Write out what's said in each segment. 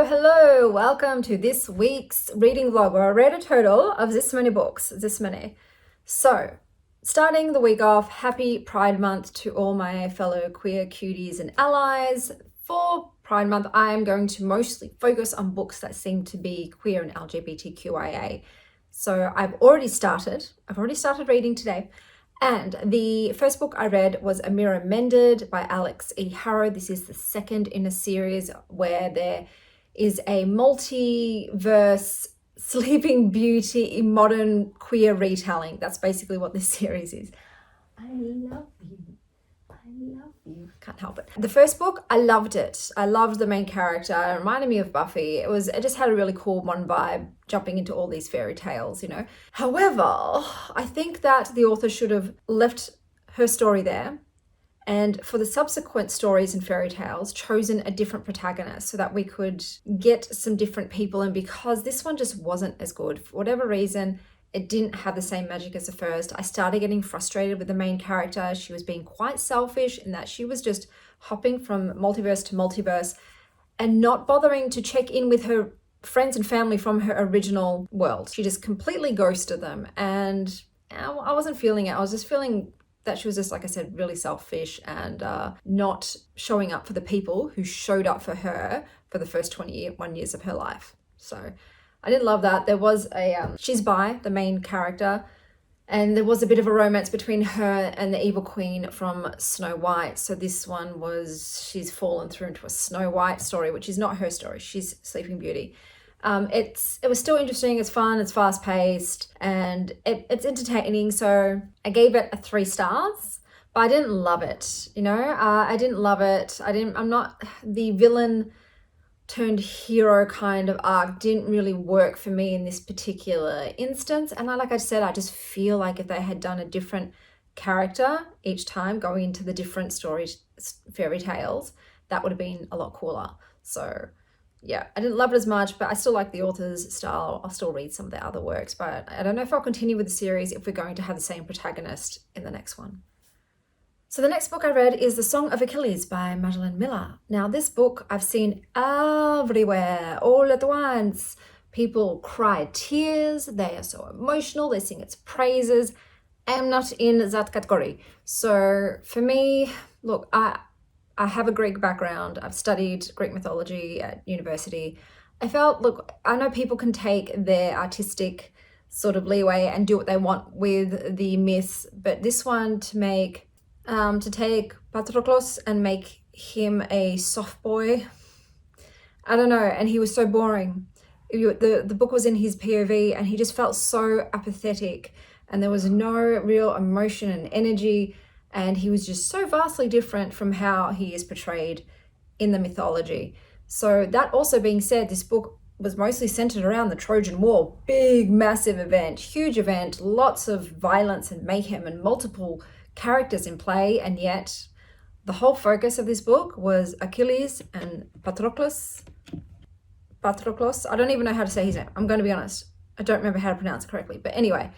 Hello, welcome to this week's reading vlog where I read a total of this many books, this many. So, starting the week off, happy Pride Month to all my fellow queer cuties and allies. For Pride Month, I am going to mostly focus on books that seem to be queer and LGBTQIA. So I've already started reading today. And the first book I read was A Mirror Mended by Alix E. Harrow. This is the second in a series where there is a multiverse Sleeping Beauty modern queer retelling. That's basically what this series is. I love you. Can't help it. The first book, I loved it. I loved the main character. It reminded me of Buffy. It just had a really cool modern vibe, jumping into all these fairy tales, you know. However, I think that the author should have left her story there, and for the subsequent stories and fairy tales, chosen a different protagonist so that we could get some different people in, because this one just wasn't as good. For whatever reason, it didn't have the same magic as the first. I started getting frustrated with the main character. She was being quite selfish in that she was just hopping from multiverse to multiverse and not bothering to check in with her friends and family from her original world. She just completely ghosted them, and I wasn't feeling it. I was just feeling that she was just, like I said, really selfish and not showing up for the people who showed up for her for the first 21 years of her life. So I didn't love that. There was she's bi, the main character, and there was a bit of a romance between her and the evil queen from Snow White. So this one she's fallen through into a Snow White story, which is not her story. She's Sleeping Beauty. It was still interesting, it's fun, it's fast paced, and it's entertaining. So I gave it 3 stars, but I didn't love it. You know, I didn't love it. I'm not the villain turned hero kind of arc didn't really work for me in this particular instance. And like I said, I just feel like if they had done a different character each time going into the different fairy tales, that would have been a lot cooler. So yeah, I didn't love it as much, but I still like the author's style. I'll still read some of their other works, but I don't know if I'll continue with the series if we're going to have the same protagonist in the next one. So the next book I read is The Song of Achilles by Madeline Miller. Now this book I've seen everywhere, all at once. People cry tears, they are so emotional, they sing its praises. I am not in that category. So for me, look, I have a Greek background. I've studied Greek mythology at university. I know people can take their artistic sort of leeway and do what they want with the myths, but this one to take Patroclus and make him a soft boy, I don't know, and he was so boring. The book was in his POV and he just felt so apathetic, and there was no real emotion and energy, and he was just so vastly different from how he is portrayed in the mythology. So that also being said, this book was mostly centered around the Trojan War. Big, massive event, huge event, lots of violence and mayhem and multiple characters in play, and yet the whole focus of this book was Achilles and Patroclus. I don't even know how to say his name. I'm going to be honest. I don't remember how to pronounce it correctly. But anyway,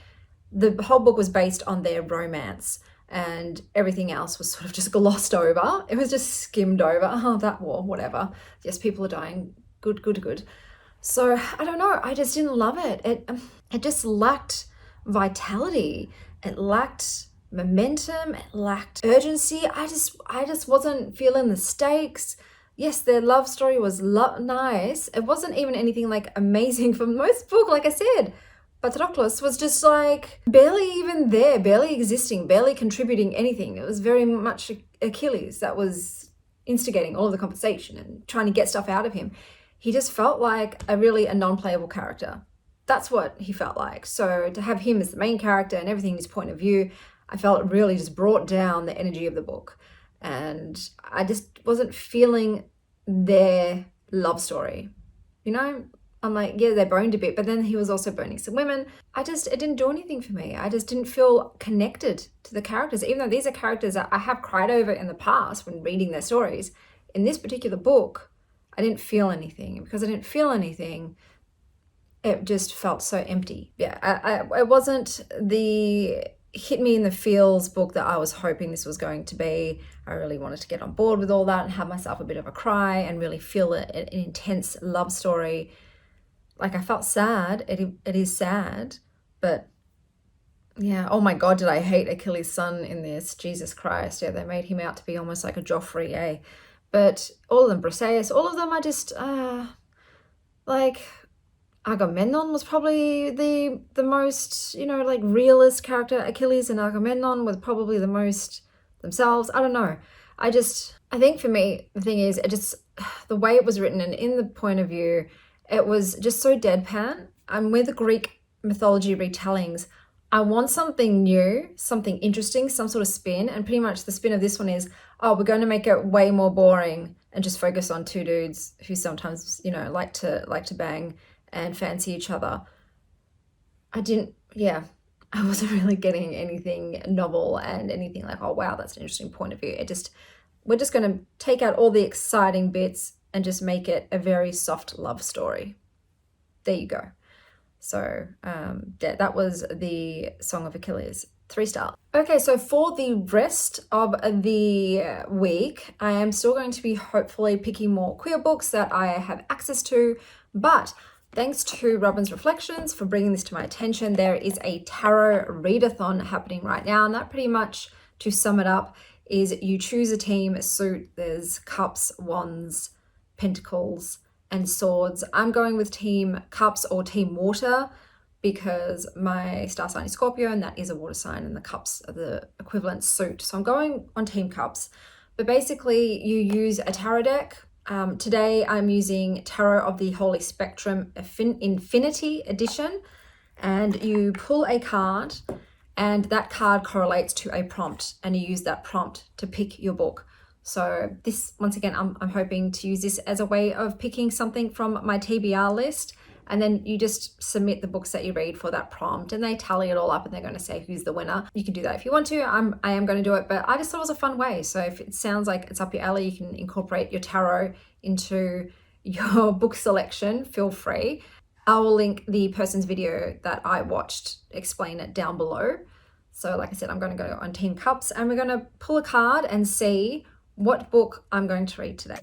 the whole book was based on their romance, and everything else was sort of just glossed over. It was just skimmed over. Oh, that war, whatever. Yes, people are dying. Good. So I don't know. I just didn't love it. It just lacked vitality. It lacked momentum, it lacked urgency. I just wasn't feeling the stakes. Yes, their love story was nice. It wasn't even anything like amazing for most book. Like I said, Patroclus was just like barely even there, barely existing, barely contributing anything. It was very much Achilles that was instigating all of the conversation and trying to get stuff out of him. He just felt like a non-playable character. That's what he felt like. So to have him as the main character and everything his point of view, I felt it really just brought down the energy of the book. And I just wasn't feeling their love story. You know, I'm like, yeah, they boned a bit, but then he was also boning some women. It didn't do anything for me. I just didn't feel connected to the characters, even though these are characters that I have cried over in the past when reading their stories. In this particular book, I didn't feel anything. And because I didn't feel anything, it just felt so empty. Yeah, it wasn't the hit me in the feels book that I was hoping this was going to be. I really wanted to get on board with all that and have myself a bit of a cry and really feel an intense love story. Like, I felt sad. It is sad, but yeah. Oh my God, did I hate Achilles' son in this? Jesus Christ. Yeah, they made him out to be almost like a Joffrey, eh? But all of them, Briseis, all of them are just, like, Agamemnon was probably the most, like, realist character. Achilles and Agamemnon were probably the most themselves. I don't know. I think for me, the thing is, the way it was written and in the point of view, it was just so deadpan. And with the Greek mythology retellings, I want something new, something interesting, some sort of spin. And pretty much the spin of this one is, we're going to make it way more boring and just focus on two dudes who sometimes, like to bang and fancy each other. I wasn't really getting anything novel and anything like, oh wow, that's an interesting point of view. We're just going to take out all the exciting bits and just make it a very soft love story. There you go. So that was the Song of Achilles. 3 stars. Okay, so for the rest of the week, I am still going to be hopefully picking more queer books that I have access to, but thanks to Robin's Reflections for bringing this to my attention, there is a tarot readathon happening right now, and that pretty much, to sum it up, is you choose a team suit. There's cups, wands, pentacles, and swords. I'm going with Team Cups or Team Water because my star sign is Scorpio and that is a water sign, and the cups are the equivalent suit. So I'm going on Team Cups. But basically you use a tarot deck. Today I'm using Tarot of the Holy Spectrum Infinity Edition, and you pull a card and that card correlates to a prompt and you use that prompt to pick your book. So this, once again, I'm hoping to use this as a way of picking something from my TBR list, and then you just submit the books that you read for that prompt and they tally it all up and they're going to say who's the winner. You can do that if you want to. I am going to do it, but I just thought it was a fun way. So if it sounds like it's up your alley, you can incorporate your tarot into your book selection, feel free. I will link the person's video that I watched explain it down below. So like I said, I'm going to go on Team Cups and we're going to pull a card and see what book I'm going to read today.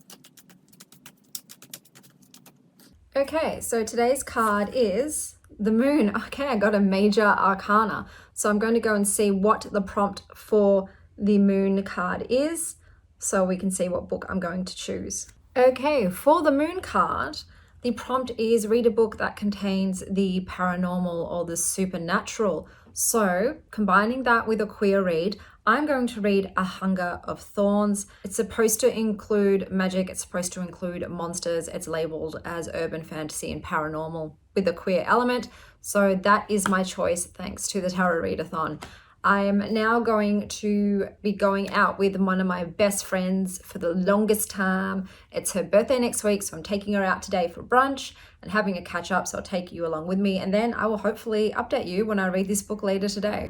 Okay, so today's card is the Moon. Okay, I got a major arcana. So I'm going to go and see what the prompt for the Moon card is, so we can see what book I'm going to choose. Okay, for the Moon card, the prompt is read a book that contains the paranormal or the supernatural. So combining that with a queer read, I'm going to read A Hunger of Thorns. It's supposed to include magic, it's supposed to include monsters, it's labeled as urban fantasy and paranormal with a queer element. So that is my choice thanks to the Tarot Readathon. I am now going to be going out with one of my best friends for the longest time. It's her birthday next week, so I'm taking her out today for brunch and having a catch up, so I'll take you along with me, and then I will hopefully update you when I read this book later today.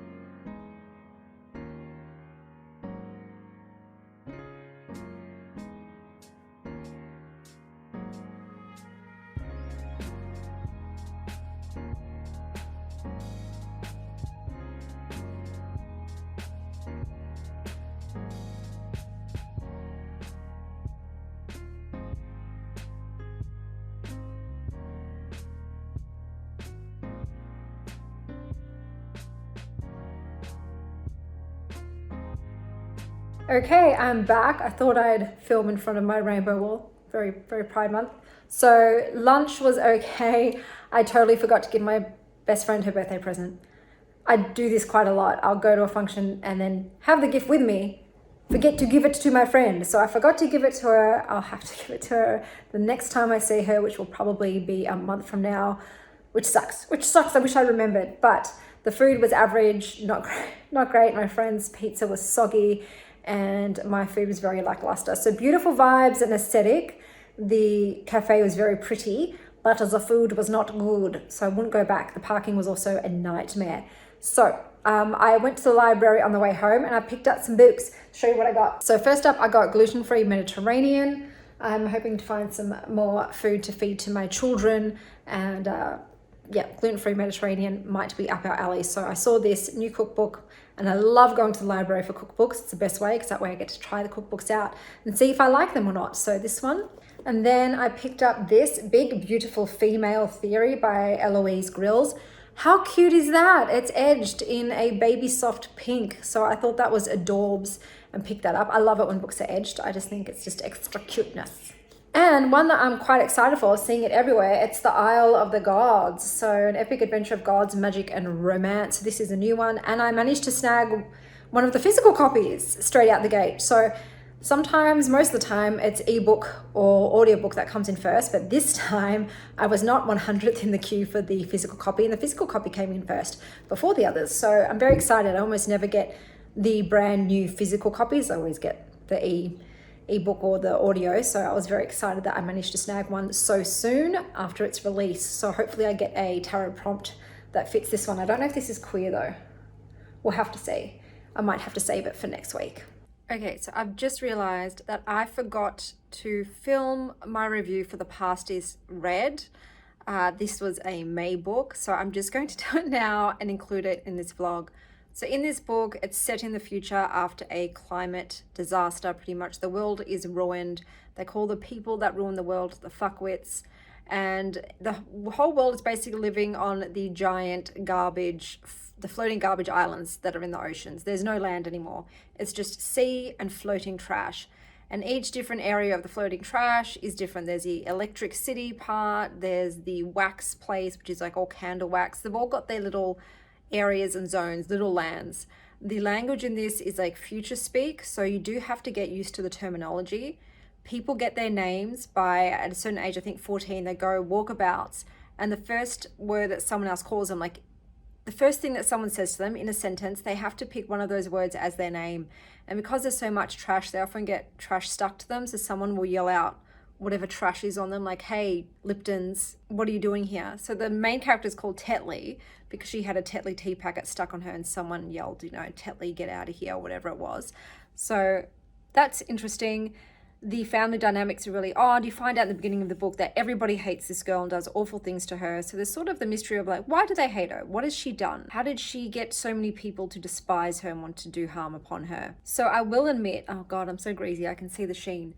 Okay, I'm back. I thought I'd film in front of my rainbow wall. Very, very Pride Month. So lunch was okay. I totally forgot to give my best friend her birthday present. I do this quite a lot. I'll go to a function and then have the gift with me, forget to give it to my friend. So I forgot to give it to her. I'll have to give it to her the next time I see her, which will probably be a month from now, which sucks. I wish I remembered. But the food was average, not great. My friend's pizza was soggy, and my food was very lackluster. So beautiful vibes and aesthetic. The cafe was very pretty, but as the food was not good, so I wouldn't go back. The parking was also a nightmare. So I went to the library on the way home and I picked up some books to show you what I got. So first up, I got Gluten-Free Mediterranean. I'm hoping to find some more food to feed to my children, and Gluten-Free Mediterranean might be up our alley. So I saw this new cookbook And I love going to the library for cookbooks. It's the best way because that way I get to try the cookbooks out and see if I like them or not. So this one. And then I picked up this Big Beautiful Female Theory by Eloise Grills. How cute is that? It's edged in a baby soft pink. So I thought that was adorbs and picked that up. I love it when books are edged. I just think it's just extra cuteness. And one that I'm quite excited for, seeing it everywhere, it's The Isle of the Gods. So an epic adventure of gods, magic and romance. This is a new one. And I managed to snag one of the physical copies straight out the gate. So sometimes, most of the time, it's ebook or audiobook that comes in first. But this time, I was not 100th in the queue for the physical copy. And the physical copy came in first before the others. So I'm very excited. I almost never get the brand new physical copies. I always get the ebook or the audio, so I was very excited that I managed to snag one so soon after its release. So hopefully I get a tarot prompt that fits this one. I don't know if this is queer though. We'll have to see. I might have to save it for next week. Okay, so I've just realized that I forgot to film my review for The Past is Red. This was a May book, so I'm just going to do it now and include it in this vlog. So in this book, it's set in the future after a climate disaster. Pretty much the world is ruined. They call the people that ruin the world the fuckwits. And the whole world is basically living on the giant garbage, the floating garbage islands that are in the oceans. There's no land anymore. It's just sea and floating trash. And each different area of the floating trash is different. There's the electric city part. There's the wax place, which is like all candle wax. They've all got their little areas and zones, little lands. The language in this is like future speak, so you do have to get used to the terminology. People get their names by, at a certain age, I think 14, they go walkabouts, and the first word that someone else calls them, like the first thing that someone says to them in a sentence, they have to pick one of those words as their name. And because there's so much trash, they often get trash stuck to them, so someone will yell out whatever trash is on them, like, hey, Lipton's, what are you doing here? So the main character is called Tetley because she had a Tetley tea packet stuck on her and someone yelled, you know, Tetley, get out of here, or whatever it was. So that's interesting. The family dynamics are really odd. You find out in the beginning of the book that everybody hates this girl and does awful things to her. So there's sort of the mystery of like, why do they hate her? What has she done? How did she get so many people to despise her and want to do harm upon her? So I will admit, oh God, I'm so greasy. I can see the sheen.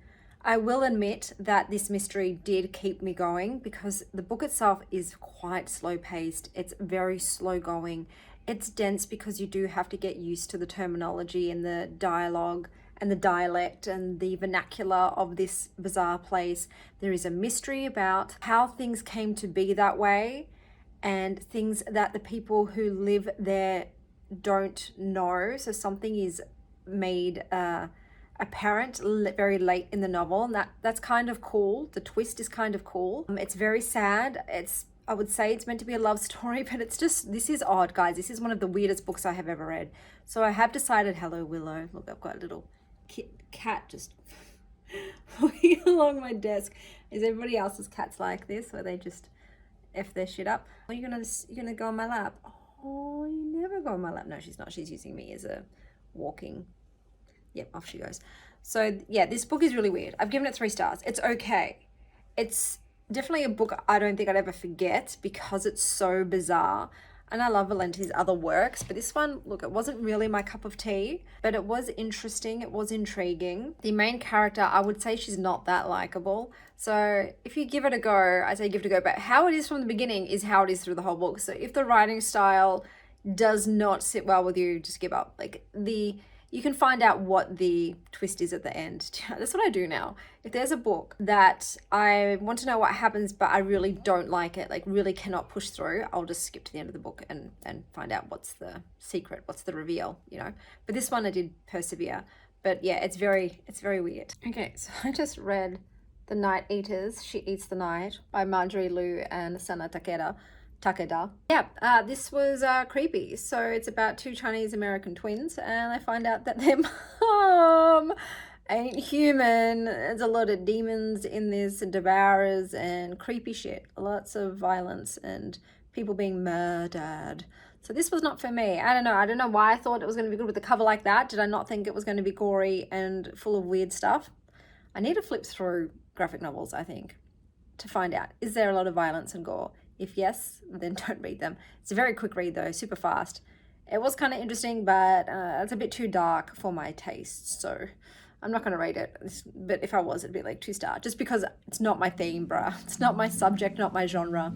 I will admit that this mystery did keep me going because the book itself is quite slow paced. It's very slow going. It's dense because you do have to get used to the terminology and the dialogue and the dialect and the vernacular of this bizarre place. There is a mystery about how things came to be that way and things that the people who live there don't know. So something is made apparent very late in the novel, and that's kind of cool. The twist is kind of cool. It's very sad. I would say it's meant to be a love story, but it's just, this is odd, guys. This is one of the weirdest books I have ever read. So I have decided, hello Willow, look, I've got a little cat just walking along my desk. Is everybody else's cats like this, where they just F their shit up? Are you gonna go on my lap? Oh, you never go on my lap. No, she's not. She's using me as a walking. Yep, off she goes. So yeah, this book is really weird. I've given it 3 stars. It's okay. It's definitely a book I don't think I'd ever forget because it's so bizarre. And I love Valente's other works, but this one, look, it wasn't really my cup of tea, but it was interesting. It was intriguing. The main character, I would say she's not that likable. So if you give it a go, I say give it a go. But how it is from the beginning is how it is through the whole book. So if the writing style does not sit well with you, just give up. Like you can find out what the twist is at the end. That's what I do now. If there's a book that I want to know what happens, but I really don't like it, like really cannot push through, I'll just skip to the end of the book and find out what's the secret, what's the reveal, you know. But this one I did persevere. But yeah, it's very weird. Okay, so I just read The Night Eaters, She Eats the Night by Marjorie Liu and Sana Takeda. Yeah, this was creepy. So it's about 2 Chinese American twins, and I find out that their mom ain't human. There's a lot of demons in this, devourers and creepy shit. Lots of violence and people being murdered. So this was not for me. I don't know why I thought it was going to be good with a cover like that. Did I not think it was going to be gory and full of weird stuff? I need to flip through graphic novels, I think, to find out, is there a lot of violence and gore? If yes, then don't read them. It's a very quick read though, super fast. It was kind of interesting, but it's a bit too dark for my taste, so I'm not going to rate it. But if I was, it'd be like 2 star, just because it's not my theme, bruh. It's not my subject, not my genre.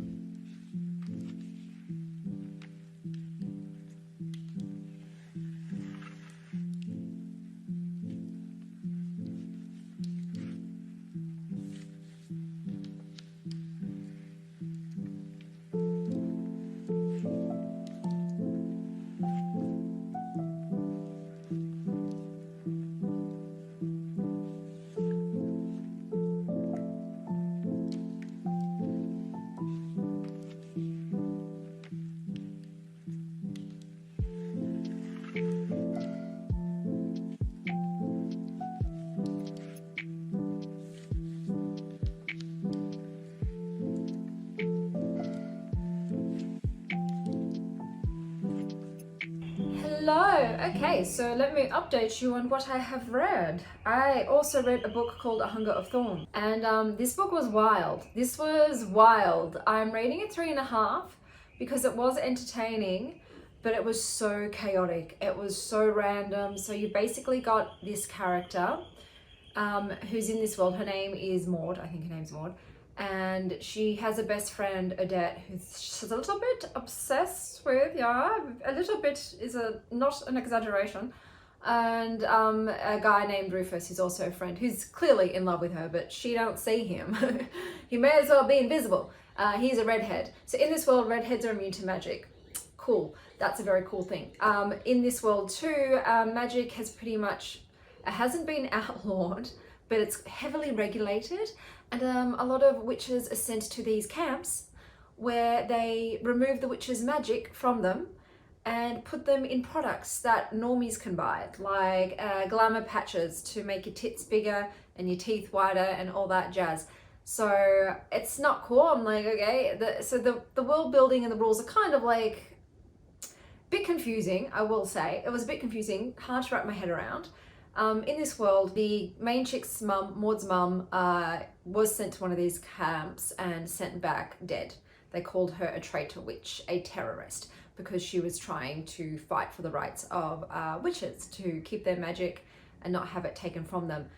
Hello, okay, so let me update you on what I have read. I also read a book called A Hunger of Thorns, and this book was wild. This was wild. I'm rating it 3.5 because it was entertaining, but it was so chaotic. It was so random. So you basically got this character who's in this world. Her name is Maud, I think her name's Maud. And she has a best friend, Odette, who she's a little bit obsessed with, yeah, a little bit is not an exaggeration. And a guy named Rufus, who's also a friend, who's clearly in love with her, but she don't see him. He may as well be invisible. He's a redhead. So in this world, redheads are immune to magic. Cool, that's a very cool thing. In this world too, magic has pretty much, it hasn't been outlawed, but it's heavily regulated. And a lot of witches are sent to these camps where they remove the witch's magic from them and put them in products that normies can buy, like glamour patches to make your tits bigger and your teeth wider and all that jazz. So it's not cool. I'm like, okay, so the world building and the rules are kind of like a bit confusing, I will say. It was a bit confusing, hard to wrap my head around. In this world, the main chick's mum, Maud's mum, was sent to one of these camps and sent back dead. They called her a traitor witch, a terrorist, because she was trying to fight for the rights of witches to keep their magic and not have it taken from them.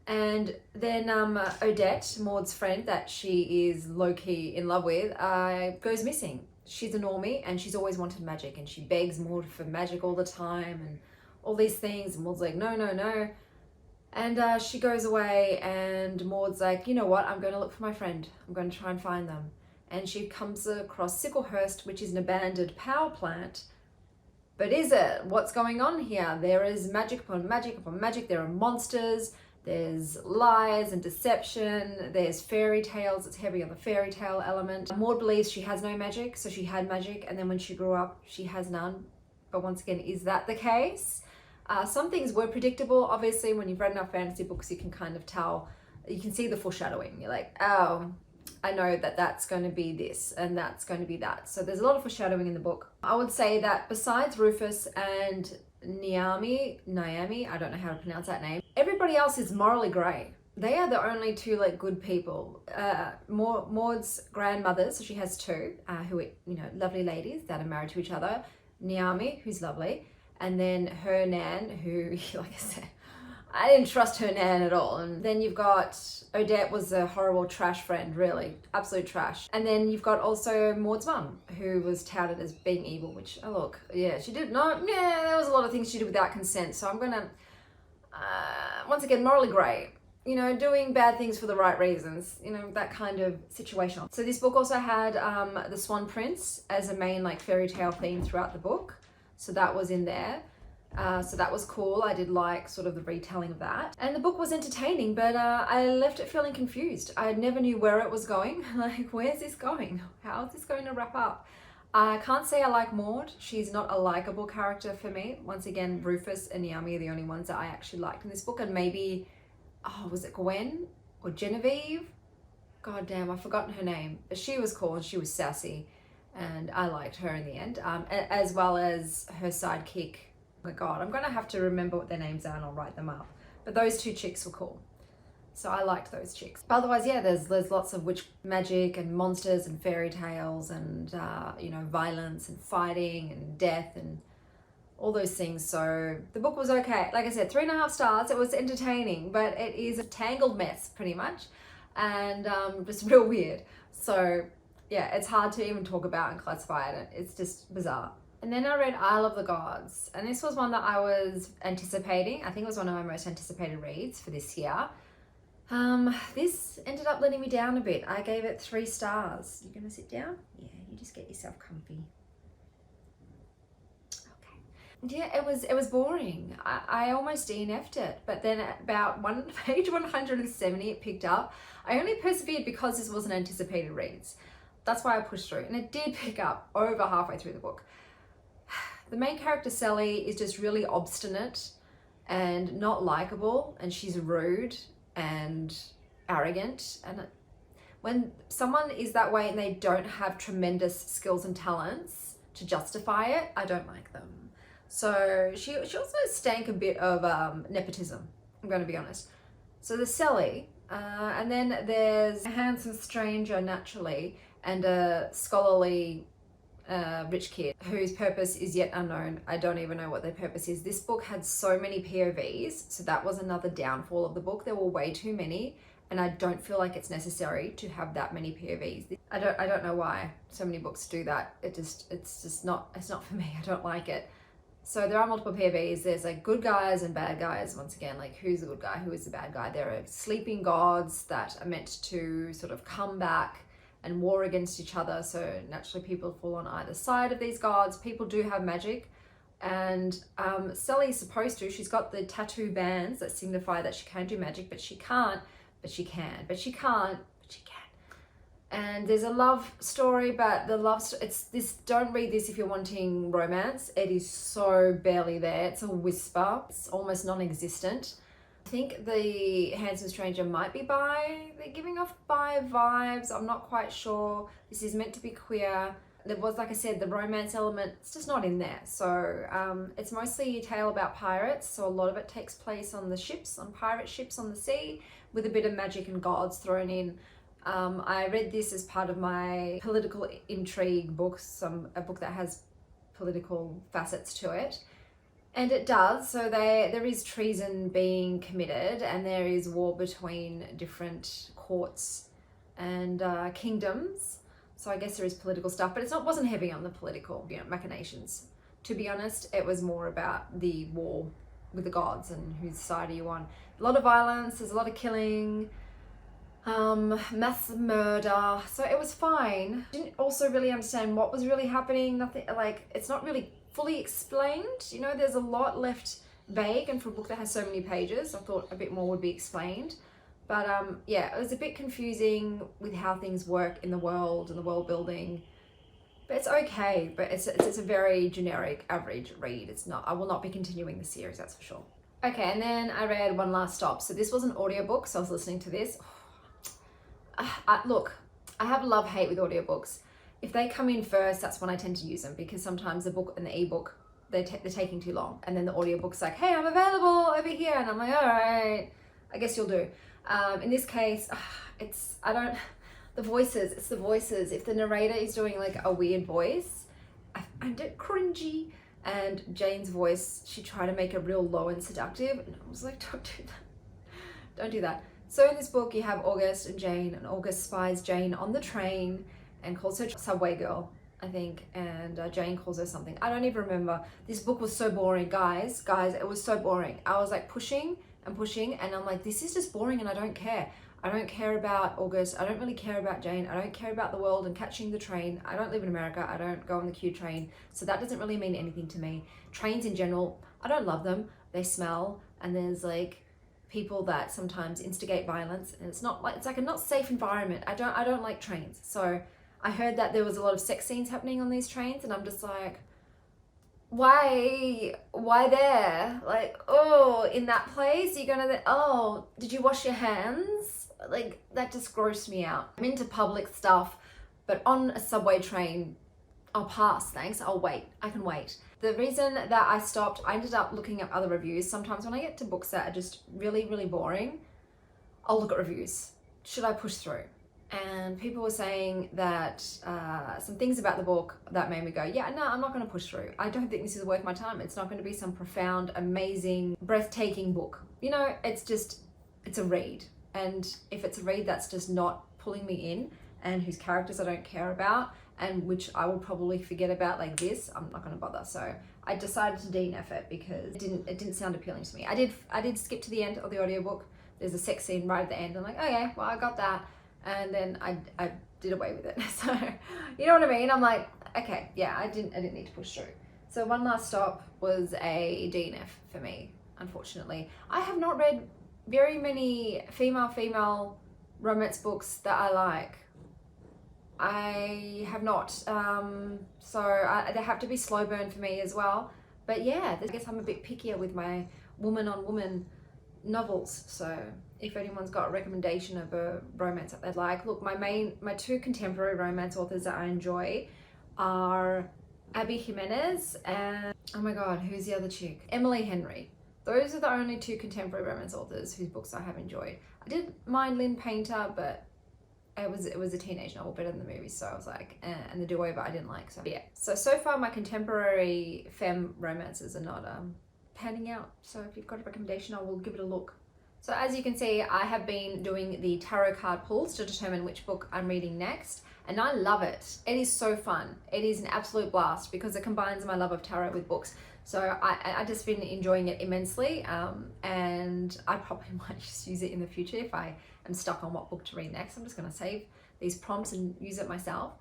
And then Odette, Maud's friend that she is low-key in love with, goes missing. She's a normie and she's always wanted magic, and she begs Maud for magic all the time and all these things, and Maud's like, no, no, no. And she goes away, and Maud's like, you know what, I'm going to look for my friend. I'm going to try and find them. And she comes across Sicklehurst, which is an abandoned power plant. But is it? What's going on here? There is magic upon magic upon magic. There are monsters. There's lies and deception. There's fairy tales. It's heavy on the fairy tale element. Maud believes she has no magic, so she had magic, and then when she grew up, she has none. But once again, is that the case? Some things were predictable. Obviously, when you've read enough fantasy books, you can kind of tell, you can see the foreshadowing. You're like, oh, I know that that's going to be this and that's going to be that. So there's a lot of foreshadowing in the book. I would say that besides Rufus and Naomi, I don't know how to pronounce that name, everybody else is morally grey. They are the only two like good people. Maud's grandmothers, so she has two, who are, you know, lovely ladies that are married to each other. Naomi, who's lovely, and then her nan, who, like I said, I didn't trust her nan at all. And then you've got Odette, was a horrible trash friend, really, absolute trash. And then you've got also Maud's mum, who was touted as being evil, which, oh look, yeah, she did not, yeah, there was a lot of things she did without consent. So I'm gonna, once again, morally grey. You know, doing bad things for the right reasons, you know, that kind of situation. So this book also had the Swan Prince as a main like fairy tale theme throughout the book. So that was in there. So that was cool. I did like sort of the retelling of that. And the book was entertaining, but I left it feeling confused. I never knew where it was going. Like, where's this going? How is this going to wrap up? I can't say I like Maud. She's not a likable character for me. Once again, Rufus and Naomi are the only ones that I actually liked in this book. And maybe, oh, was it Gwen or Genevieve? God damn, I've forgotten her name. She was cool and she was sassy, and I liked her in the end, as well as her sidekick. Oh my God, I'm gonna have to remember what their names are and I'll write them up. But those two chicks were cool. So I liked those chicks. But otherwise, yeah, there's lots of witch magic and monsters and fairy tales and, you know, violence and fighting and death and all those things. So the book was okay. Like I said, 3.5 stars. It was entertaining, but it is a tangled mess pretty much, and just real weird. So yeah, it's hard to even talk about and classify it. It's just bizarre. And then I read Isle of the Gods, and this was one that I was anticipating. I think it was one of my most anticipated reads for this year. This ended up letting me down a bit. I gave it 3 stars. You gonna sit down? Yeah, you just get yourself comfy. Yeah, it was boring. I almost DNF'd it, but then at about page 170 it picked up. I only persevered because this wasn't anticipated reads. That's why I pushed through, and it did pick up over halfway through the book. The main character Sally is just really obstinate and not likable, and she's rude and arrogant, and when someone is that way and they don't have tremendous skills and talents to justify it, I don't like them. So she also stank a bit of nepotism, I'm going to be honest. So there's Sally, and then there's a handsome stranger naturally, and a scholarly rich kid whose purpose is yet unknown. I don't even know what their purpose is. This book had so many POVs, so that was another downfall of the book. There were way too many, and I don't feel like it's necessary to have that many POVs. I don't know why so many books do that. It's not for me. I don't like it. So there are multiple POVs. There's like good guys and bad guys. Once again, like who's the good guy, who is the bad guy? There are sleeping gods that are meant to sort of come back and war against each other. So naturally people fall on either side of these gods. People do have magic, and Sally's supposed to. She's got the tattoo bands that signify that she can do magic, but she can't, but she can, but she can't, but she can. And there's a love story, but the it's this, don't read this if you're wanting romance. It is so barely there. It's a whisper. It's almost non-existent. I think the handsome stranger might be bi. They're giving off bi vibes. I'm not quite sure. This is meant to be queer. There was, like I said, the romance element. It's just not in there. So it's mostly a tale about pirates. So a lot of it takes place on the ships, on pirate ships on the sea, with a bit of magic and gods thrown in. I read this as part of my political intrigue books, a book that has political facets to it. And it does. So there is treason being committed, and there is war between different courts and kingdoms. So I guess there is political stuff, but it wasn't heavy on the political, machinations. To be honest, it was more about the war with the gods and whose side are you on. A lot of violence, there's a lot of killing, mass murder. So it was fine. Didn't also really understand what was really happening. Nothing, like, it's not really fully explained. There's a lot left vague, and for a book that has so many pages, I thought a bit more would be explained. But yeah, it was a bit confusing with how things work in the world and the world building. But it's okay, but it's a very generic, average read. It's not, I will not be continuing the series, that's for sure. Okay, and then I read One Last Stop. So this was an audiobook, so I was listening to this. Look, I have love-hate with audiobooks. If they come in first, that's when I tend to use them, because sometimes the book and the ebook, they're taking too long. And then the audiobook's like, hey, I'm available over here. And I'm like, all right, I guess you'll do. In this case, it's the voices. If the narrator is doing like a weird voice, I find it cringy. And Jane's voice, she tried to make it real low and seductive. And I was like, don't do that. Don't do that. So in this book, you have August and Jane, and August spies Jane on the train and calls her subway girl, I think, and Jane calls her something. I don't even remember. This book was so boring, guys, it was so boring. I was like pushing, and I'm like, this is just boring, and I don't care. I don't care about August. I don't really care about Jane. I don't care about the world and catching the train. I don't live in America. I don't go on the Q train, so that doesn't really mean anything to me. Trains in general, I don't love them. They smell, and there's like people that sometimes instigate violence, and it's like a not safe environment. I don't like trains. So I heard that there was a lot of sex scenes happening on these trains, and I'm just like, why there? Like, oh, in that place, you're gonna, oh, did you wash your hands? Like, that just grossed me out. I'm into public stuff, but on a subway train, I'll pass, thanks, I'll wait, I can wait. The reason that I stopped, I ended up looking up other reviews. Sometimes when I get to books that are just really, really boring, I'll look at reviews. Should I push through? and people were saying that some things about the book that made me go, yeah, no, I'm not going to push through. I don't think this is worth my time. It's not going to be some profound, amazing, breathtaking book. You know, it's a read. And if it's a read that's just not pulling me in and whose characters I don't care about and which I will probably forget about like this, I'm not going to bother. So I decided to DNF it because it didn't sound appealing to me. I did skip to the end of the audiobook. There's a sex scene right at the end. I'm like, okay, well, I got that. And then I did away with it. So, you know what I mean? I'm like, okay, yeah, I didn't need to push through. So one last stop was a DNF for me, unfortunately. I have not read very many female romance books that I like. I have not. So they have to be slow burn for me as well. But yeah, I guess I'm a bit pickier with my woman on woman novels. So if anyone's got a recommendation of a romance that they'd like, look, my two contemporary romance authors that I enjoy are Abby Jimenez and, oh my god, who's the other chick? Emily Henry. Those are the only two contemporary romance authors whose books I have enjoyed. I did mind Lynn Painter, but it was a teenage novel, better than the movie, so I was like, eh. And the do-over I didn't like, so yeah. So far my contemporary femme romances are not panning out, so if you've got a recommendation, I will give it a look. So as you can see, I have been doing the tarot card pulls to determine which book I'm reading next, and I love it. It is so fun. It is an absolute blast because it combines my love of tarot with books. So I just been enjoying it immensely, and I probably might just use it in the future if I am stuck on what book to read next. I'm just going to save these prompts and use it myself.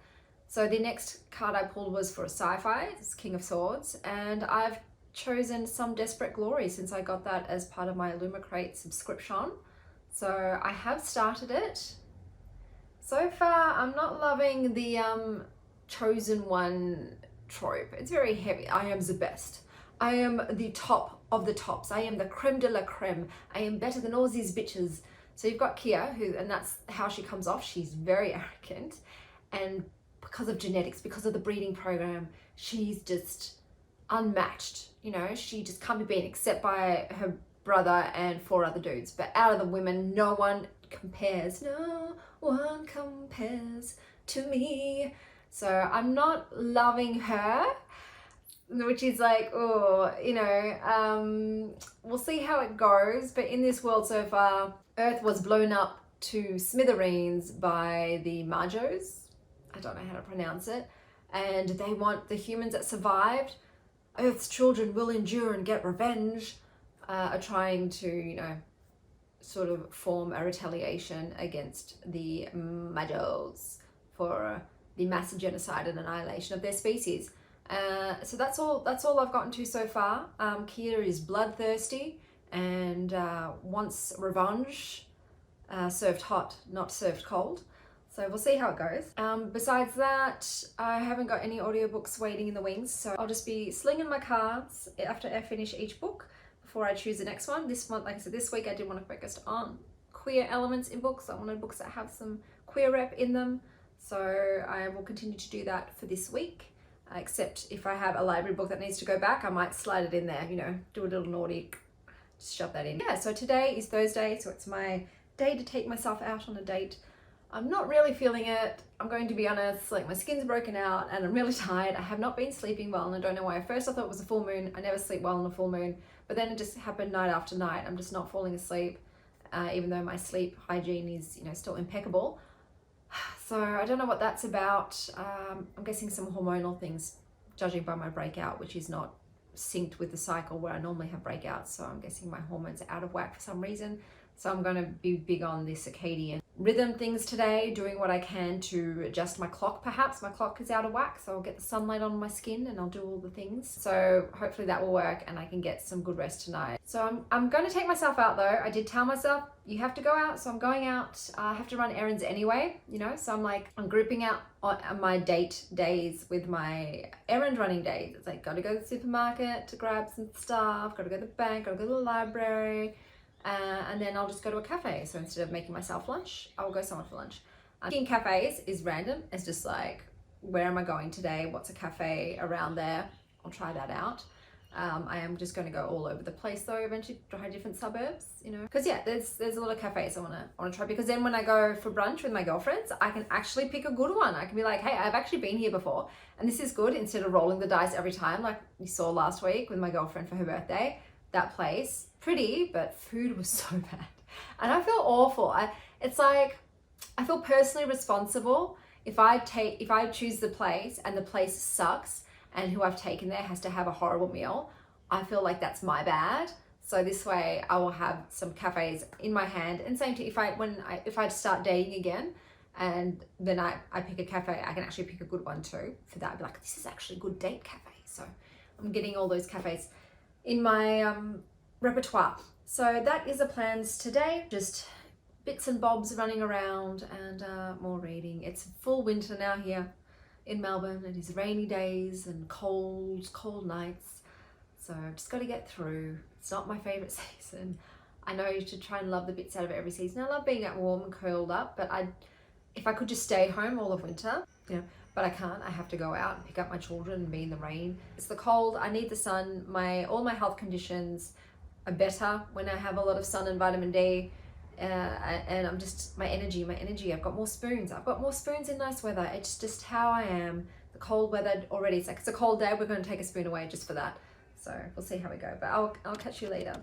So the next card I pulled was for a sci-fi. It's King of Swords, and I've chosen Some Desperate Glory since I got that as part of my Illumicrate subscription. So I have started it. So far I'm not loving the chosen one trope. It's very heavy. I am the best. I am the top of the tops. I am the creme de la creme. I am better than all these bitches. So you've got Kia, and that's how she comes off. She's very arrogant, and because of genetics, because of the breeding program, she's just unmatched. You know, she just can't be beaten except by her brother and 4 other dudes. But out of the women, no one compares. No one compares to me. So I'm not loving her, which is like, oh, you know, we'll see how it goes. But in this world so far, Earth was blown up to smithereens by the Marjos. I don't know how to pronounce it. And they want the humans that survived. Earth's children will endure and get revenge, are trying to, you know, sort of form a retaliation against the Majos for the massive genocide and annihilation of their species. So that's all I've gotten to so far. Kia is bloodthirsty and wants revenge, served hot, not served cold. So we'll see how it goes. Besides that, I haven't got any audiobooks waiting in the wings, so I'll just be slinging my cards after I finish each book before I choose the next one. This month, like I said, this week I did want to focus on queer elements in books. I wanted books that have some queer rep in them. So I will continue to do that for this week, except if I have a library book that needs to go back, I might slide it in there, you know, do a little naughty, just shove that in. Yeah, so today is Thursday, so it's my day to take myself out on a date. I'm not really feeling it, I'm going to be honest. Like, my skin's broken out and I'm really tired. I have not been sleeping well and I don't know why. At first I thought it was a full moon. I never sleep well on a full moon, but then it just happened night after night. I'm just not falling asleep, even though my sleep hygiene is, you know, still impeccable. So I don't know what that's about. I'm guessing some hormonal things, judging by my breakout, which is not synced with the cycle where I normally have breakouts. So I'm guessing my hormones are out of whack for some reason. So I'm going to be big on the circadian rhythm things today, doing what I can to adjust my clock perhaps. My clock is out of whack, so I'll get the sunlight on my skin and I'll do all the things. So hopefully that will work and I can get some good rest tonight. So I'm going to take myself out though. I did tell myself, you have to go out, so I'm going out. I have to run errands anyway, you know, so I'm grouping out on my date days with my errand running days. It's like, gotta go to the supermarket to grab some stuff, gotta go to the bank, gotta go to the library. And then I'll just go to a cafe. So instead of making myself lunch, I'll go somewhere for lunch. In cafes is random. It's just like, where am I going today? What's a cafe around there? I'll try that out. I am just going to go all over the place though, eventually try different suburbs, you know, because yeah, there's a lot of cafes I want to try, because then when I go for brunch with my girlfriends, I can actually pick a good one. I can be like, hey, I've actually been here before and this is good, instead of rolling the dice every time like you saw last week with my girlfriend for her birthday. That place, pretty, but food was so bad and I feel awful. It's like I feel personally responsible if I choose the place and the place sucks and who I've taken there has to have a horrible meal. I feel like that's my bad. So this way I will have some cafes in my hand, and same to if I start dating again and then I pick a cafe, I can actually pick a good one too for that. I'd be like, this is actually a good date cafe. So I'm getting all those cafes in my repertoire. So that is the plans today. Just bits and bobs running around and more reading. It's full winter now here in Melbourne. It is rainy days and cold nights. So I've just got to get through. It's not my favorite season. I know you should try and love the bits out of every season. I love being out warm and curled up, but if I could just stay home all of winter, you know, but I can't. I have to go out and pick up my children and be in the rain. It's the cold. I need the sun. All my health conditions are better when I have a lot of sun and vitamin D. And I'm just, my energy, I've got more spoons in nice weather. It's just how I am. The cold weather already, it's like, it's a cold day, we're going to take a spoon away just for that. So we'll see how we go, but I'll catch you later.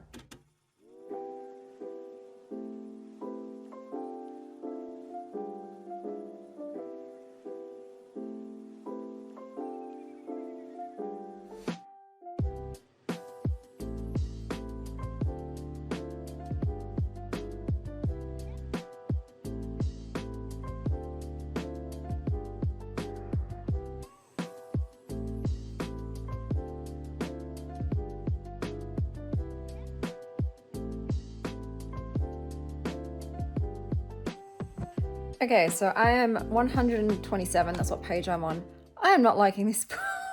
Okay, so I am 127, that's what page I'm on. I am not liking this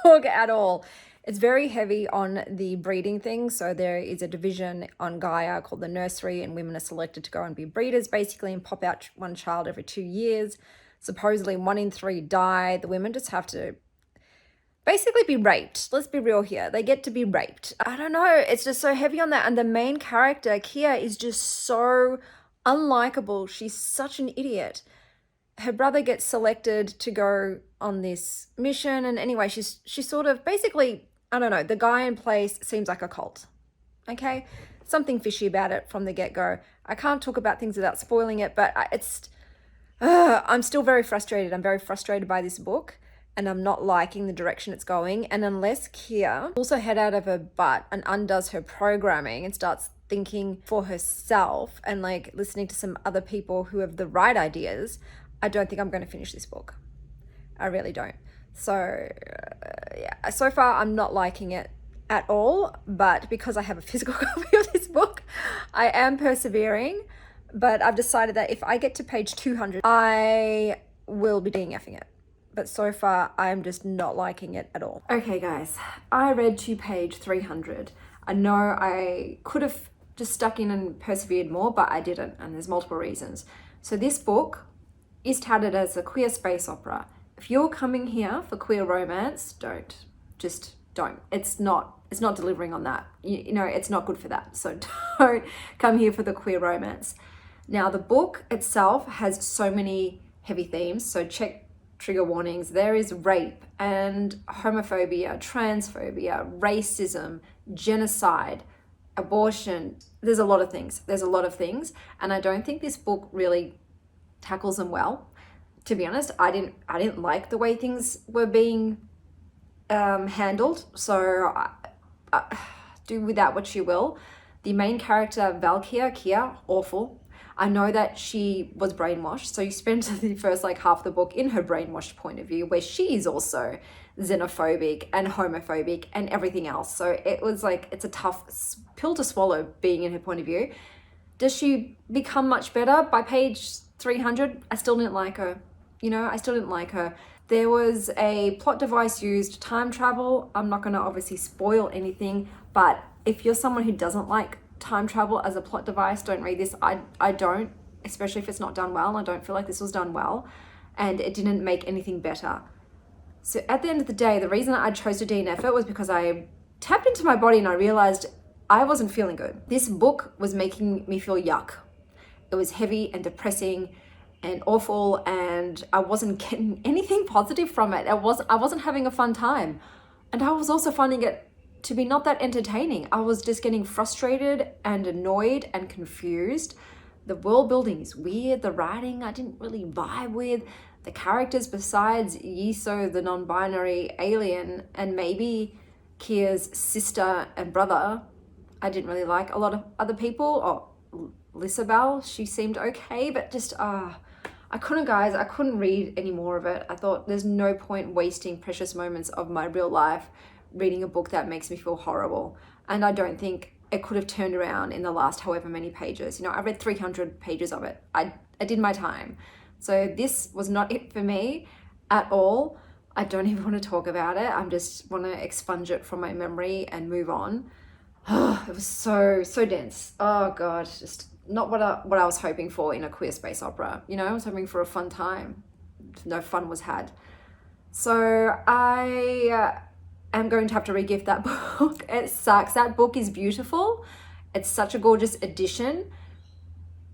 book at all. It's very heavy on the breeding thing. So there is a division on Gaia called the nursery, and women are selected to go and be breeders basically and pop out one child every 2 years. Supposedly 1 in 3 die. The women just have to basically be raped. Let's be real here. They get to be raped. I don't know. It's just so heavy on that. And the main character, Kia, is just so unlikable. She's such an idiot. Her brother gets selected to go on this mission, and anyway, she's sort of basically, I don't know, the guy in place seems like a cult. Okay, something fishy about it from the get-go. I can't talk about things without spoiling it, but I'm still very frustrated. I'm very frustrated by this book, and I'm not liking the direction it's going. And unless Kia pulls her head out of her butt and undoes her programming and starts thinking for herself and like listening to some other people who have the right ideas, I don't think I'm going to finish this book. I really don't. So yeah, so far I'm not liking it at all, but because I have a physical copy of this book, I am persevering. But I've decided that if I get to page 200, I will be DNFing it. But so far I'm just not liking it at all. Okay guys, I read to page 300. I know I could have just stuck in and persevered more, but I didn't, and there's multiple reasons. So this book is touted as a queer space opera. If you're coming here for queer romance, don't. Just don't. It's not delivering on that. You know, it's not good for that. So don't come here for the queer romance. Now, the book itself has so many heavy themes, so check trigger warnings. There is rape and homophobia, transphobia, racism, genocide, abortion. There's a lot of things. And I don't think this book really tackles them well. To be honest, I didn't like the way things were being handled. So do with that what you will. The main character, Kia, awful. I know that she was brainwashed. So you spend the first like half of the book in her brainwashed point of view, where she is also xenophobic and homophobic and everything else. So it was like, it's a tough pill to swallow being in her point of view. Does she become much better by page 300? I still didn't like her. There was a plot device used, time travel. I'm not going to obviously spoil anything, but if you're someone who doesn't like time travel as a plot device, don't read this. I don't, especially if it's not done well. I don't feel like this was done well, and it didn't make anything better. So at the end of the day, the reason I chose to DNF it was because I tapped into my body and I realized I wasn't feeling good. This book was making me feel yuck. It was heavy and depressing and awful, and I wasn't getting anything positive from it. I wasn't having a fun time. And I was also finding it to be not that entertaining. I was just getting frustrated and annoyed and confused. The world building is weird. The writing I didn't really vibe with. The characters besides Yiso, the non-binary alien, and maybe Kia's sister and brother, I didn't really like. A lot of other people, Lisabelle, she seemed okay, but just, I couldn't, guys, I couldn't read any more of it. I thought there's no point wasting precious moments of my real life reading a book that makes me feel horrible. And I don't think it could have turned around in the last however many pages. You know, I read 300 pages of it. I did my time. So this was not it for me at all. I don't even want to talk about it. I just want to expunge it from my memory and move on. It was so dense. Oh God, just not what I was hoping for in a queer space opera. You know, I was hoping for a fun time. No fun was had. So I am going to have to re-gift that book. It sucks. That book is beautiful. It's such a gorgeous edition,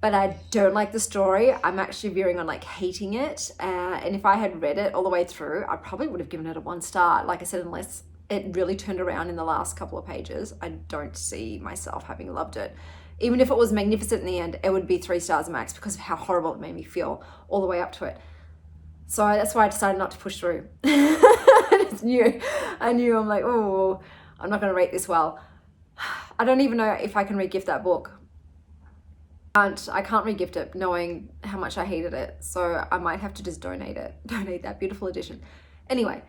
but I don't like the story. I'm actually veering on like hating it. And if I had read it all the way through, I probably would have given it a 1 star. Like I said, unless it really turned around in the last couple of pages, I don't see myself having loved it. Even if it was magnificent in the end, it would be 3 stars max because of how horrible it made me feel all the way up to it. So that's why I decided not to push through. I knew I'm like, oh, I'm not going to rate this well. I don't even know if I can re-gift that book. I can't re-gift it knowing how much I hated it. So I might have to just donate that beautiful edition. Anyway,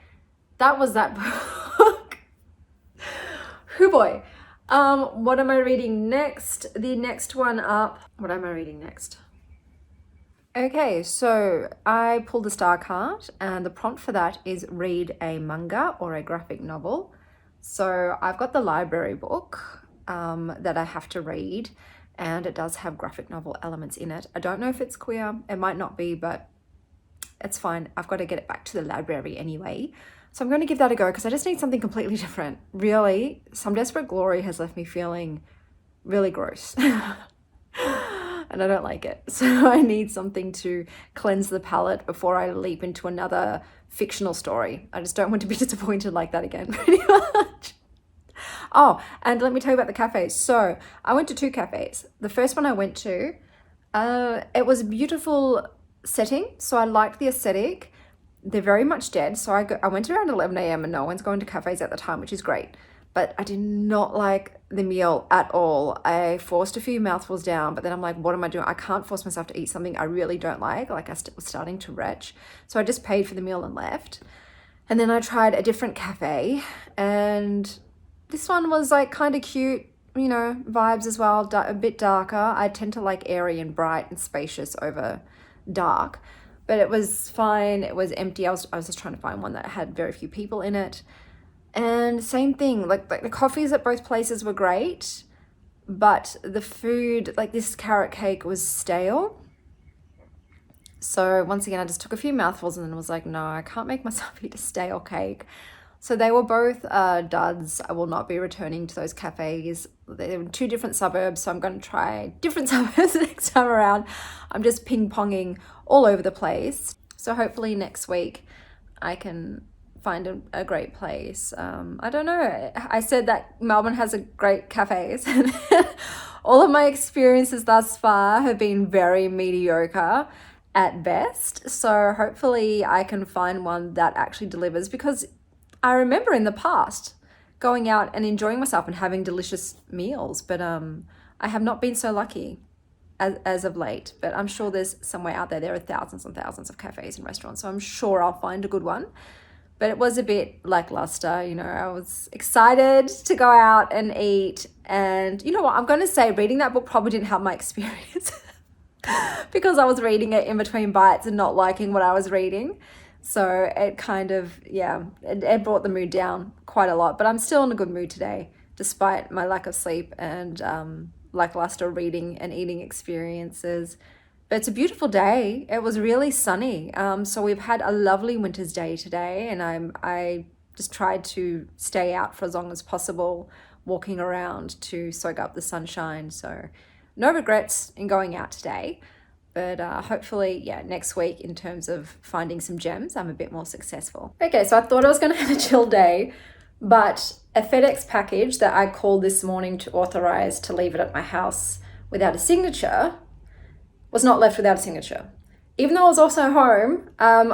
that was that book. Hoo boy. What am I reading next? The next one up. What am I reading next? Okay, so I pulled the star card and the prompt for that is read a manga or a graphic novel. So I've got the library book that I have to read, and it does have graphic novel elements in it. I don't know if it's queer. It might not be, but it's fine. I've got to get it back to the library anyway. So I'm going to give that a go because I just need something completely different. Really, Some Desperate Glory has left me feeling really gross. And I don't like it. So I need something to cleanse the palate before I leap into another fictional story. I just don't want to be disappointed like that again, pretty much. Oh, and let me tell you about the cafes. So I went to 2 cafes. The first one I went to, it was a beautiful setting. So I liked the aesthetic. They're very much dead. So I went around 11 a.m. and no one's going to cafes at the time, which is great. But I did not like the meal at all. I forced a few mouthfuls down, but then I'm like, what am I doing? I can't force myself to eat something I really don't like. Like I was starting to retch. So I just paid for the meal and left. And then I tried a different cafe, and this one was like kind of cute, you know, vibes as well, a bit darker. I tend to like airy and bright and spacious over dark, but it was fine. It was empty. I was just trying to find one that had very few people in it. And same thing, like the coffees at both places were great, but the food, like this carrot cake was stale. So once again, I just took a few mouthfuls and then was like, no, I can't make myself eat a stale cake. So they were both duds. I will not be returning to those cafes. They're in 2 different suburbs, so I'm going to try different suburbs next time around. I'm just ping-ponging all over the place. So hopefully next week I can find a great place. I don't know. I said that Melbourne has a great cafes. And all of my experiences thus far have been very mediocre at best. So hopefully I can find one that actually delivers, because I remember in the past going out and enjoying myself and having delicious meals, but I have not been so lucky as of late. But I'm sure there's somewhere out there. There are thousands and thousands of cafes and restaurants, so I'm sure I'll find a good one. But it was a bit lackluster, you know. I was excited to go out and eat, and you know what? I'm going to say reading that book probably didn't help my experience because I was reading it in between bites and not liking what I was reading. So it kind of, it brought the mood down quite a lot. But I'm still in a good mood today, despite my lack of sleep and lackluster reading and eating experiences. But it's a beautiful day. It was really sunny. So we've had a lovely winter's day today, and I just tried to stay out for as long as possible, walking around to soak up the sunshine. So no regrets in going out today. But hopefully, yeah, next week in terms of finding some gems, I'm a bit more successful. Okay, so I thought I was going to have a chill day, but a FedEx package that I called this morning to authorize to leave it at my house without a signature was not left without a signature. Even though I was also home,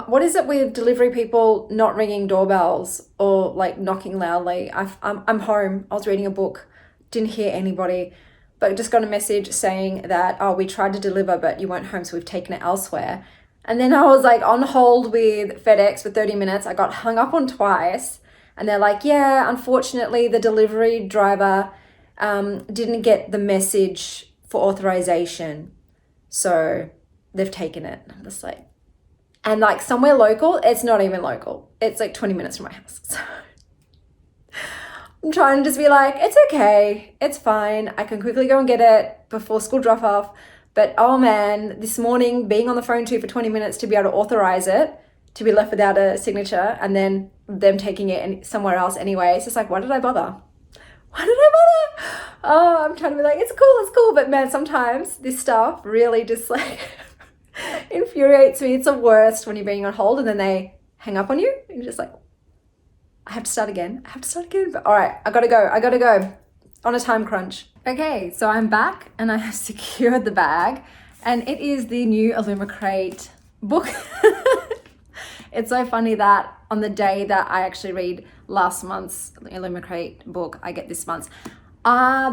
what is it with delivery people not ringing doorbells or like knocking loudly? I'm home. I was reading a book, didn't hear anybody, but just got a message saying that, oh, we tried to deliver, but you weren't home, so we've taken it elsewhere. And then I was like on hold with FedEx for 30 minutes. I got hung up on twice. And they're like, yeah, unfortunately, the delivery driver didn't get the message for authorization. So they've taken it. I'm just like, and like somewhere local, it's not even local. It's like 20 minutes from my house. So I'm trying to just be like, it's okay. It's fine. I can quickly go and get it before school drop off. But oh man, this morning being on the phone for 20 minutes to be able to authorize it, to be left without a signature, and then them taking it somewhere else anyway. It's just like, why did I bother? Why did I bother? Oh, I'm trying to be like, it's cool. But man, sometimes this stuff really just like infuriates me. It's the worst when you're being on hold and then they hang up on you. And you're just like, I have to start again. But all right, I gotta go on a time crunch. Okay, so I'm back and I have secured the bag, and it is the new Illumicrate book. It's so funny that on the day that I actually read last month's Illumicrate book, I get this month's.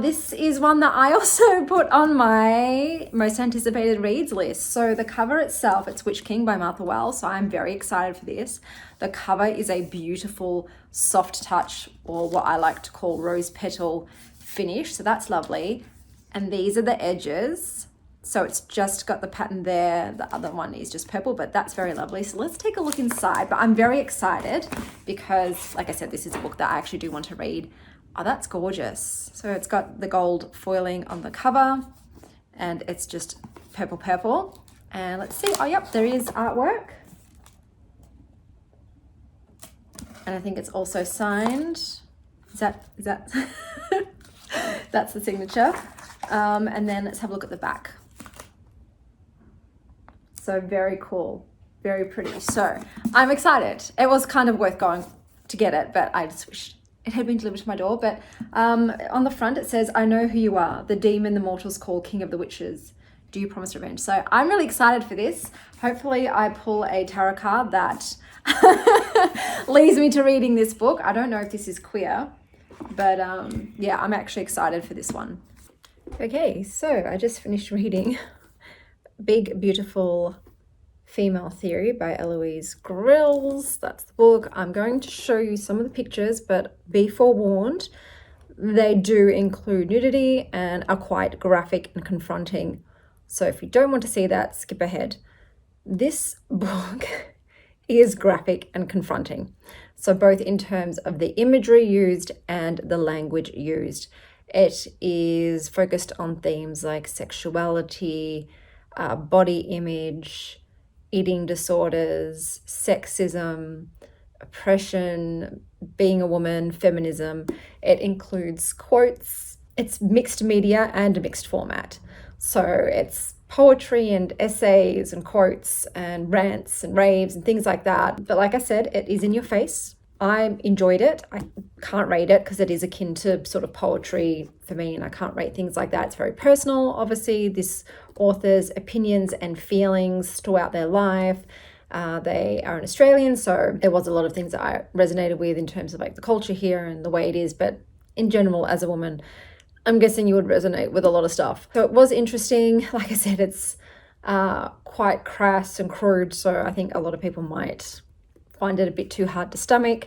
This is one that I also put on my most anticipated reads list. So the cover itself, it's Witch King by Martha Wells. So I'm very excited for this. The cover is a beautiful soft touch, or what I like to call rose petal finish. So that's lovely. And these are the edges. So it's just got the pattern there. The other one is just purple, but that's very lovely. So let's take a look inside. But I'm very excited because, like I said, this is a book that I actually do want to read. Oh, that's gorgeous. So it's got the gold foiling on the cover and it's just purple. And let's see. Oh, yep, there is artwork. And I think it's also signed. Is that that's the signature. And then let's have a look at the back. So very cool, very pretty. So I'm excited. It was kind of worth going to get it, but I just wish it had been delivered to my door. But on the front it says, I know who you are, the demon the mortals call king of the witches. Do you promise revenge? So I'm really excited for this. Hopefully I pull a tarot card that leads me to reading this book. I don't know if this is queer, but yeah, I'm actually excited for this one. Okay, so I just finished reading Big Beautiful Female Theory by Eloise. That's the book. I'm going to show you some of the pictures, but be forewarned, they do include nudity and are quite graphic and confronting. So if you don't want to see that, skip ahead. This book is graphic and confronting. So both in terms of the imagery used and the language used. It is focused on themes like sexuality, body image, eating disorders, sexism, oppression, being a woman, feminism. It includes quotes. It's mixed media and a mixed format. So it's poetry and essays and quotes and rants and raves and things like that. But like I said, it is in your face. I enjoyed it. I can't rate it because it is akin to sort of poetry for me, and I can't rate things like that. It's very personal. Obviously, this author's opinions and feelings throughout their life. They are an Australian, so there was a lot of things that I resonated with in terms of like the culture here and the way it is. But in general, as a woman, I'm guessing you would resonate with a lot of stuff. So it was interesting. Like I said, it's quite crass and crude, so I think a lot of people might find it a bit too hard to stomach,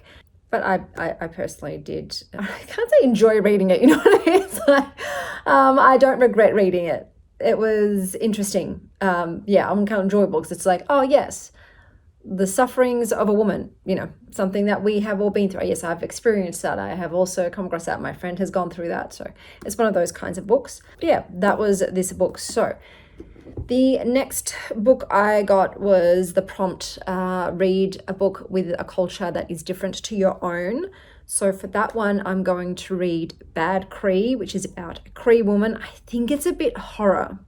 but I personally did. I can't say enjoy reading it, you know what I mean? It's like, I don't regret reading it. It was interesting. Yeah, I'm kind of enjoyable because it's like, oh yes, the sufferings of a woman, you know, something that we have all been through. Yes, I've experienced that. I have also come across that. My friend has gone through that. So it's one of those kinds of books. But yeah, that was this book. So The next book I got was the prompt, read a book with a culture that is different to your own. So for that one, I'm going to read Bad Cree, which is about a Cree woman. I think it's a bit horror.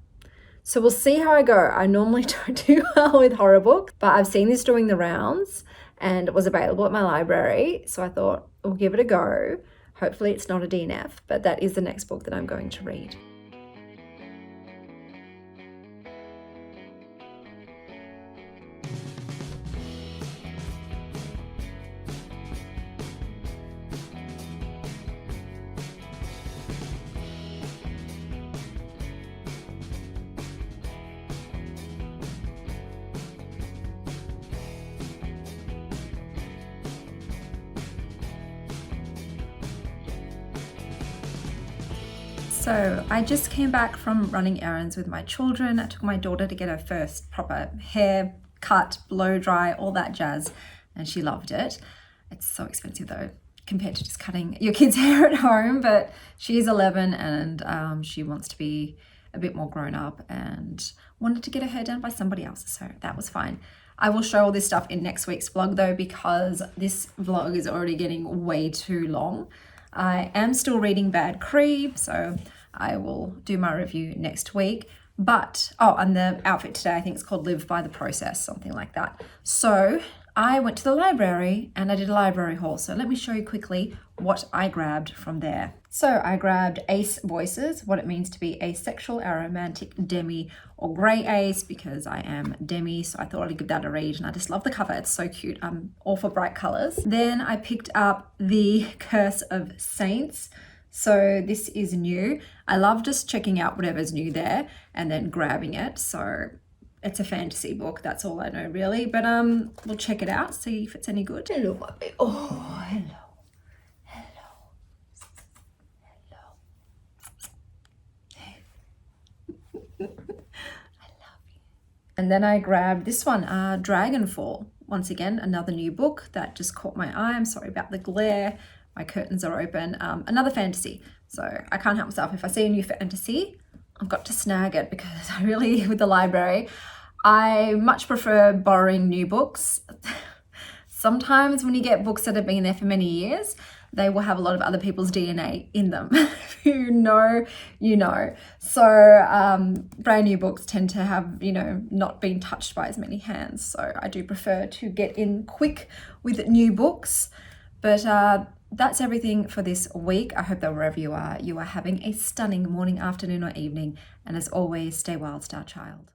So we'll see how I go. I normally don't do well with horror books, but I've seen this doing the rounds and it was available at my library. So I thought we'll give it a go. Hopefully it's not a DNF, but that is the next book that I'm going to read. So I just came back from running errands with my children. I took my daughter to get her first proper hair cut, blow dry, all that jazz, and she loved it. It's so expensive though, compared to just cutting your kid's hair at home, but she's 11 and she wants to be a bit more grown up and wanted to get her hair done by somebody else, so that was fine. I will show all this stuff in next week's vlog though, because this vlog is already getting way too long. I am still reading Bad Cree, so I will do my review next week. But, oh, and the outfit today, I think it's called Live by the Process, something like that. So I went to the library and I did a library haul. So let me show you quickly what I grabbed from there. So I grabbed Ace Voices, what it means to be asexual, aromantic, demi, or grey ace, because I am demi, so I thought I'd give that a read, and I just love the cover. It's so cute. I'm all for bright colours. Then I picked up The Curse of Saints. So this is new. I love just checking out whatever's new there and then grabbing it. So it's a fantasy book, that's all I know really. But we'll check it out, see if it's any good. Hello, my baby. Oh, hello. And then I grabbed this one, Dragonfall. Once again, another new book that just caught my eye. I'm sorry about the glare. My curtains are open. Another fantasy. So I can't help myself. If I see a new fantasy, I've got to snag it, because I really, with the library, I much prefer borrowing new books. Sometimes when you get books that have been there for many years, they will have a lot of other people's DNA in them. If you know, you know. So brand new books tend to have, you know, not been touched by as many hands. So I do prefer to get in quick with new books. But that's everything for this week. I hope that wherever you are having a stunning morning, afternoon, or evening. And as always, stay wild, star child.